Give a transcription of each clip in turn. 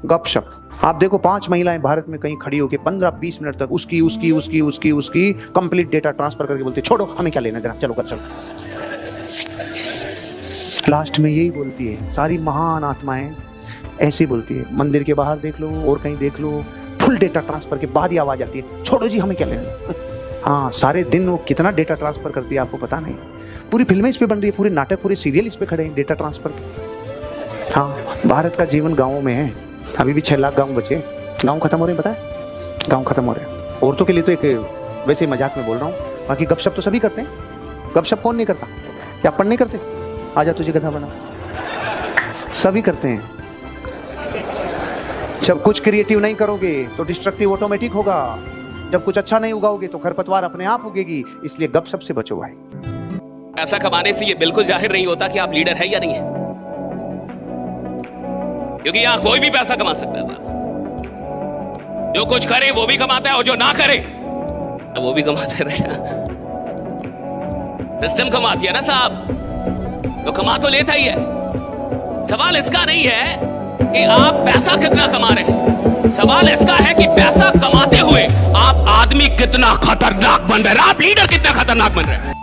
गपशप। आप देखो 5 महिलाएं भारत में कहीं खड़ी होकर 15-20 मिनट तक उसकी कंप्लीट डेटा ट्रांसफर करके बोलती छोड़ो हमें क्या लेना देना, चलो कर चलो। लास्ट में यही बोलती है, सारी महान आत्माएं ऐसे बोलती है। मंदिर के बाहर देख लो और कहीं देख लो, फुल डेटा ट्रांसफर के बाद ही आवाज आती है छोड़ो जी हमें क्या लेना। हाँ, सारे दिन वो कितना डेटा ट्रांसफर करती है आपको पता नहीं। पूरी फिल्में इस पे बन रही है, पूरे नाटक पूरे सीरियल इस पे खड़े हैं डेटा ट्रांसफर के। हाँ, भारत का जीवन गाँवों में है। अभी भी 6 लाख गाँव बचे, गाँव खत्म हो रहे हैं, पता है गाँव खत्म हो रहे हैं। औरतों के लिए तो एक वैसे मजाक में बोल रहा हूँ, बाकी गपशप तो सभी करते हैं। गपशप कौन नहीं करता? क्या अपन नहीं करते? आजा तुझे गधा बना, सभी करते हैं। जब कुछ क्रिएटिव नहीं करोगे तो डिस्ट्रक्टिव ऑटोमेटिक होगा, जब कुछ अच्छा नहीं उगाओगे तो खरपतवार अपने आप उगेगी। इसलिए गपशप से बचो भाई। पैसा कमाने से ये बिल्कुल जाहिर नहीं होता कि आप लीडर है या नहीं है, क्योंकि यहां कोई भी पैसा कमा सकता है साहब। जो कुछ करे वो भी कमाता है और जो ना करे वो भी कमाते रहे। सिस्टम कमाती है ना साहब, तो कमा तो लेता ही है। सवाल इसका नहीं है कि आप पैसा कितना कमा रहे हैं, सवाल इसका है कि पैसा कमाते हुए आप आदमी कितना खतरनाक बन रहे हैं, आप लीडर कितना खतरनाक बन रहे हैं।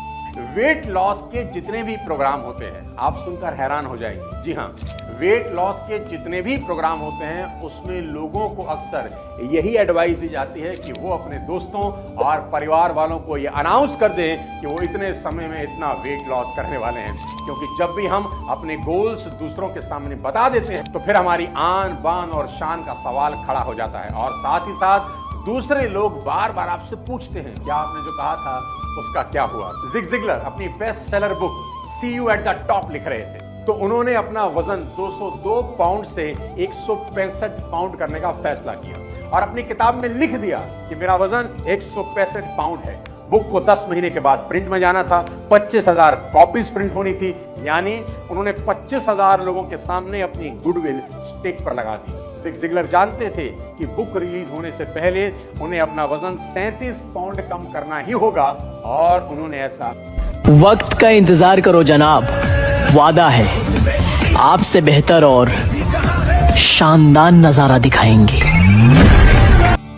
वेट लॉस के जितने भी प्रोग्राम होते हैं आप सुनकर हैरान हो जाएंगे। जी हाँ, वेट लॉस के जितने भी प्रोग्राम होते हैं उसमें लोगों को अक्सर यही एडवाइस दी जाती है कि वो अपने दोस्तों और परिवार वालों को ये अनाउंस कर दें कि वो इतने समय में इतना वेट लॉस करने वाले हैं। क्योंकि जब भी हम अपने गोल्स दूसरों के सामने बता देते हैं तो फिर हमारी आन बान और शान का सवाल खड़ा हो जाता है, और साथ ही साथ दूसरे लोग बार बार आपसे पूछते हैं क्या आपने जो कहा था उसका क्या हुआ। ज़िग ज़िगलर अपनी best seller book see you at the top लिख रहे थे, तो उन्होंने अपना वजन 202 पाउंड से 165 पाउंड करने का फैसला किया और अपनी किताब में लिख दिया कि मेरा वजन 165 पाउंड है। बुक को 10 महीने के बाद प्रिंट में जाना था, 25,000 कॉपीज प्रिंट होनी थी, यानी उन्होंने 25,000 लोगों के सामने अपनी गुडविल स्टेज पर लगा दी। ज़िग ज़िगलर जानते थे कि बुक रिलीज होने से पहले उन्हें अपना वजन 37 पाउंड कम करना ही होगा, और उन्होंने ऐसा। वक्त का इंतजार करो जनाब, वादा है आपसे बेहतर और शानदार नजारा दिखाएंगे।